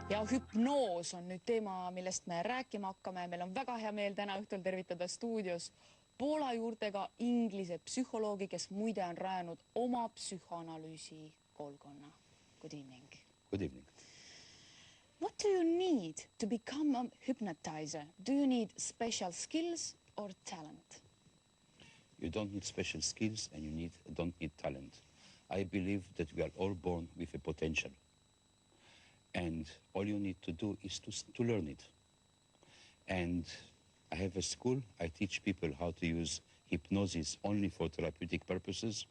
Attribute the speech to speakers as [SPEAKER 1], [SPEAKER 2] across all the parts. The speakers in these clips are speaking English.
[SPEAKER 1] ja hüpnoos on nüüd teema, millest me rääkima hakkame. Meil on väga hea meel täna õhtul tervitada stuudios Poola juurtega Inglise psühholoogi, kes muide on rajanud oma psühhoanalüüsi koolkonna. Good evening.
[SPEAKER 2] Good evening.
[SPEAKER 1] What do you need to become a hypnotizer? Do you need special skills or talent?
[SPEAKER 2] You don't need special skills and you don't need talent. I believe that we are all born with a potential. And all you need to do is to learn it. And I have a school. I teach people how to use hypnosis only for therapeutic purposes.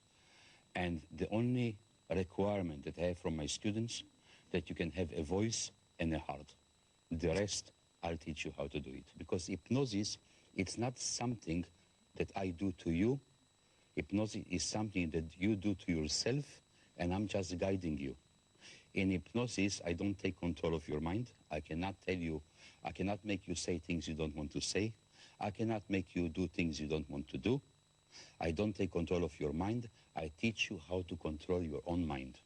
[SPEAKER 2] And the only requirement that I have from my students, that you can have a voice and a heart. The rest, I'll teach you how to do it. Because hypnosis, it's not something that I do to you. Hypnosis is something that you do to yourself, and I'm just guiding you. In hypnosis, I don't take control of your mind. I cannot tell you, I cannot make you say things you don't want to say. I cannot make you do things you don't want to do. I don't take control of your mind. I teach you how to control your own mind.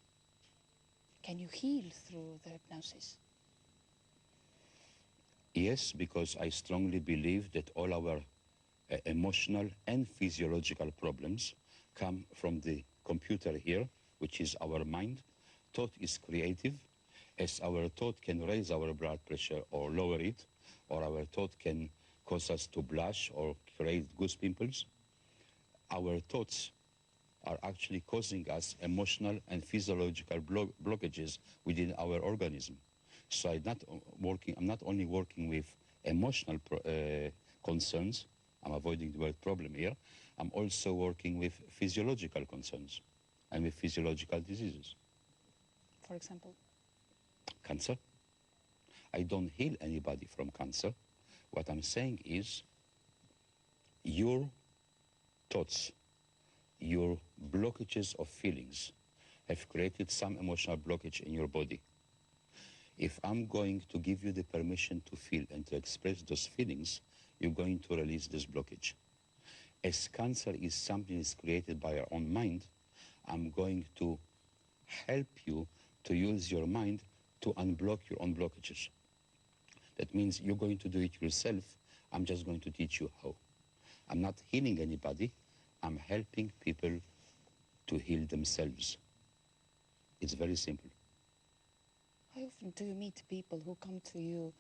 [SPEAKER 1] Can you heal through the hypnosis?
[SPEAKER 2] Yes, because I strongly believe that all our emotional and physiological problems come from the computer here, which is our mind. Thought is creative. As our thought can raise our blood pressure or lower it, or our thought can cause us to blush or create goose pimples, our thoughts are actually causing us emotional and physiological blockages within our organism. So I'm not only working with emotional concerns, I'm avoiding the word problem here, I'm also working with physiological concerns and with physiological diseases.
[SPEAKER 1] For example?
[SPEAKER 2] Cancer. I don't heal anybody from cancer. What I'm saying is your thoughts, your blockages of feelings have created some emotional blockage in your body. If I'm going to give you the permission to feel and to express those feelings, you're going to release this blockage. As cancer is something that's created by your own mind, I'm going to help you to use your mind to unblock your own blockages. That means you're going to do it yourself. I'm just going to teach you how. I'm not healing anybody. I'm helping people to heal themselves. It's very simple.
[SPEAKER 1] How often do you meet people who come to you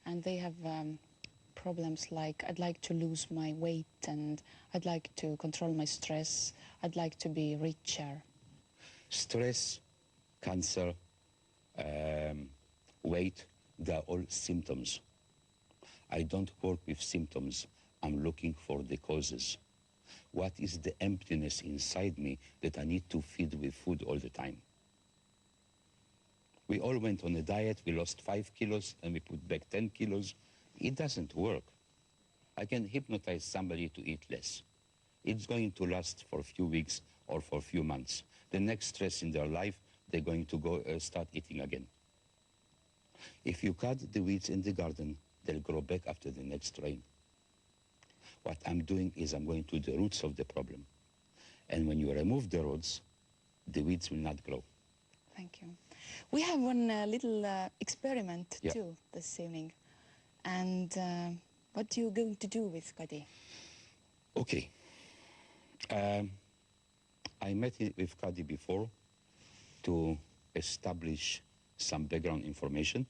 [SPEAKER 1] and they have problems like, I'd like to lose my weight and I'd like to control my stress, I'd like to be richer?
[SPEAKER 2] Stress, cancer, weight, they are all symptoms. I don't work with symptoms. I'm looking for the causes. What is the emptiness inside me that I need to feed with food all the time? We all went on a diet, we lost 5 kilos and we put back 10 kilos. It doesn't work. I can hypnotize somebody to eat less. It's going to last for a few weeks or for a few months. The next stress in their life, they're going to go start eating again. If you cut the weeds in the garden, they'll grow back after the next rain. What I'm doing is I'm going to the roots of the problem. And when you remove the roots, the weeds will not grow.
[SPEAKER 1] Thank you. We have one little experiment too this evening. And what are you going to do with Kadi?
[SPEAKER 2] Okay. I met with Kadi before to establish some background information.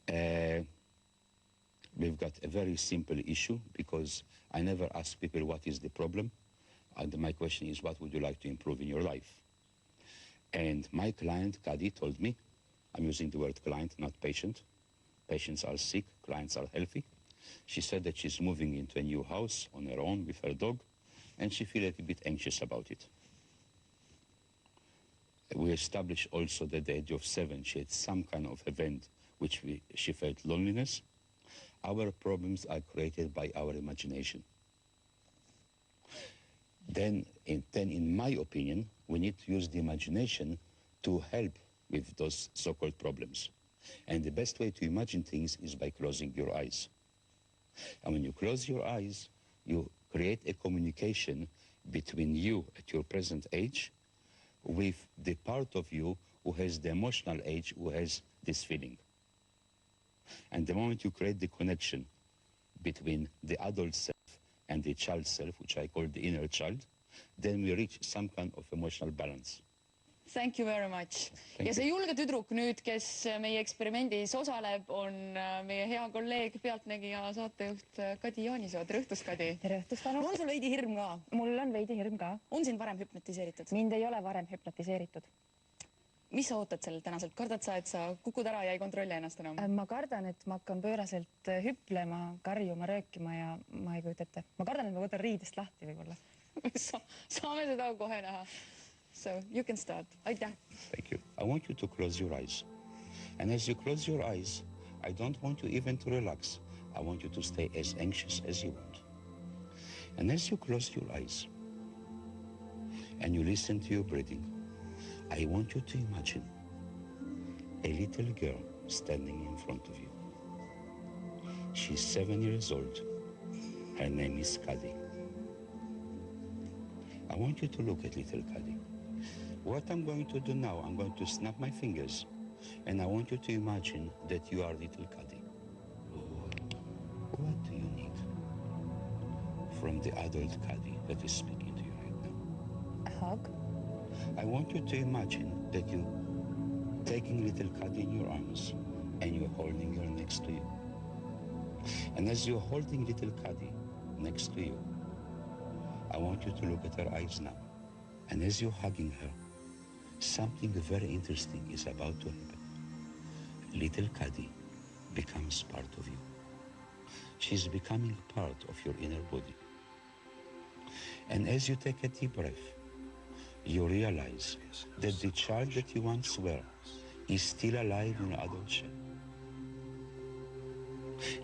[SPEAKER 2] We've got a very simple issue because I never ask people what is the problem. And my question is, what would you like to improve in your life? And my client, Kadi, told me, I'm using the word client, not patient. Patients are sick, clients are healthy. She said that she's moving into a new house on her own with her dog, and she feels a little bit anxious about it. We established also that at the age of 7, she had some kind of event which she felt loneliness. Our problems are created by our imagination. Then in my opinion, we need to use the imagination to help with those so-called problems. And the best way to imagine things is by closing your eyes. And when you close your eyes, you create a communication between you at your present age with the part of you who has the emotional age, who has this feeling. And the moment you create the connection between the adult self and the child self, which I call the inner child, then we reach some kind of emotional balance.
[SPEAKER 1] Thank you very much. Ja see julge tüdruk nüüd, kes meie eksperimendis osaleb, on meie hea kolleeg, pealtnägija saatejuht Kadi Jaanisoo. Tere õhtust, Kadi.
[SPEAKER 3] Tere õhtust, Anu.
[SPEAKER 1] On sul veidi hirm ka?
[SPEAKER 3] Mul on veidi hirm ka.
[SPEAKER 1] On sind varem hüpnotiseeritud?
[SPEAKER 3] Mind ei ole varem hüpnotiseeritud.
[SPEAKER 1] Mis sa ootad sellelt tänaselt? Kardad sa, et sa kukud ära ja ei kontrolli ennast enam?
[SPEAKER 3] Ma kardan, et ma hakkan pööraselt hüplema, karjuma, röökima ja ma ei kujuta ette. Ma kardan, et ma võtan riidest lahti võib-olla.
[SPEAKER 1] Saame seda kohe näha. So, you can start. Aitäh.
[SPEAKER 2] Thank you. I want you to close your eyes. And as you close your eyes, I don't want you even to relax. I want you to stay as anxious as you want. And as you close your eyes and you listen to your breathing, I want you to imagine a little girl standing in front of you. She's 7 years old. Her name is Kadi. I want you to look at little Kadi. What I'm going to do now, I'm going to snap my fingers, and I want you to imagine that you are little Kadi. What do you need from the adult Kadi that is speaking to you right now?
[SPEAKER 3] A hug.
[SPEAKER 2] I want you to imagine that you're taking little Kadi in your arms, and you're holding her next to you. And as you're holding little Kadi next to you, I want you to look at her eyes now. And as you're hugging her, something very interesting is about to happen. Little Kadi becomes part of you. She's becoming part of your inner body. And as you take a deep breath, you realize that the child that you once were is still alive in adult shape.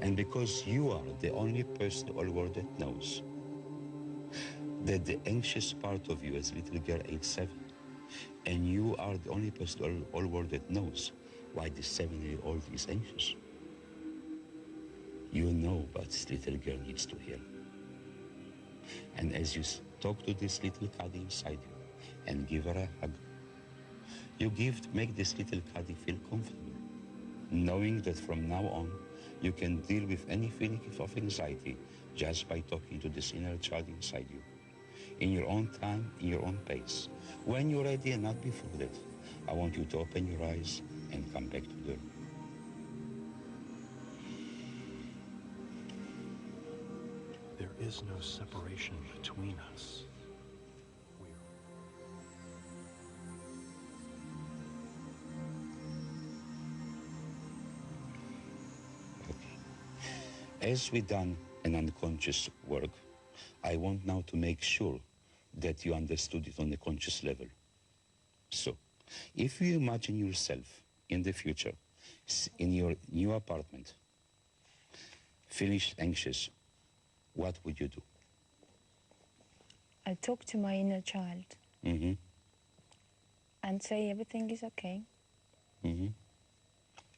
[SPEAKER 2] And because you are the only person in the whole world that knows that the anxious part of you as little girl age 7, and you are the only person in the whole world that knows why the 7-year-old is anxious. You know what this little girl needs to hear. And as you talk to this little Kadi inside you and give her a hug, you make this little Kadi feel comfortable, knowing that from now on you can deal with any feeling of anxiety just by talking to this inner child inside you. In your own time, in your own pace. When you're ready and not before that, I want you to open your eyes and come back to the room.
[SPEAKER 4] There is no separation between us.
[SPEAKER 2] Okay. As we've done an unconscious work, I want now to make sure that you understood it on a conscious level. So, if you imagine yourself in the future, in your new apartment, feeling anxious, what would you do?
[SPEAKER 3] I'll talk to my inner child.
[SPEAKER 2] Mm-hmm.
[SPEAKER 3] And say everything is okay.
[SPEAKER 2] Mm-hmm.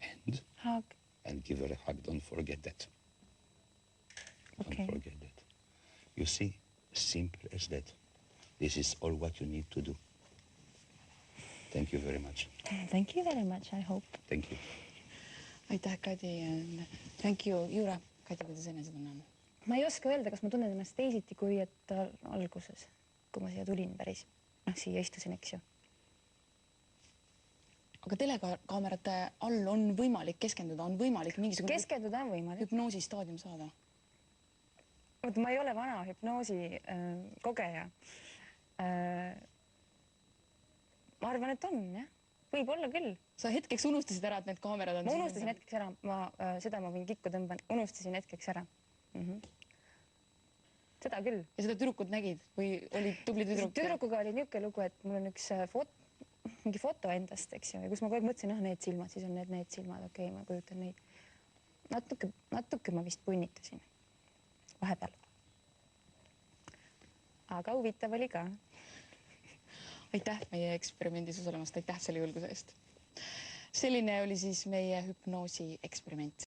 [SPEAKER 2] And?
[SPEAKER 3] Hug.
[SPEAKER 2] And give her a hug, don't forget that.
[SPEAKER 3] Okay.
[SPEAKER 2] Don't forget that. You see, simple as that. This is all what you need to do. Thank you very much.
[SPEAKER 3] Thank you very much, I hope.
[SPEAKER 2] Thank you.
[SPEAKER 1] Aitäh, Kadi. And thank you, Jure. Kadi, kuidas enesetunne on?
[SPEAKER 3] Ma ei oska öelda, kas ma tunnen ennast teisiti kui et alguses, kui ma siia tulin päris. Siia istusin, eks ju.
[SPEAKER 1] Aga telekaamerate all on võimalik keskenduda, on võimalik mingisugune
[SPEAKER 3] Keskenduda on võimalik.
[SPEAKER 1] hüpnoosi staadium saada.
[SPEAKER 3] Ma ei ole vana hüpnoosi kogeja. Ma arvan, et on, jah. Võib olla küll.
[SPEAKER 1] Sa hetkeks unustasid ära, et need kaamerad on...
[SPEAKER 3] Ma unustasin hetkeks ära. Seda ma võin kikku tõmban. Unustasin hetkeks ära. Seda küll.
[SPEAKER 1] Ja seda tüdrukut nägid? Või oli tubli tüdruk?
[SPEAKER 3] Tüdrukuga oli niisugune lugu, et mul on üks mingi foto endast, eks ju. Ja kus ma kogu aeg mõtlesin, need silmad, siis on need silmad. Okei, ma kujutan neid. Natuke ma vist punnitasin. Vahepeal. Aga huvitav oli ka.
[SPEAKER 1] Aitäh meie eksperimendis osalemast, aitäh selle julguse eest. Selline oli siis meie hüpnoosi eksperiment.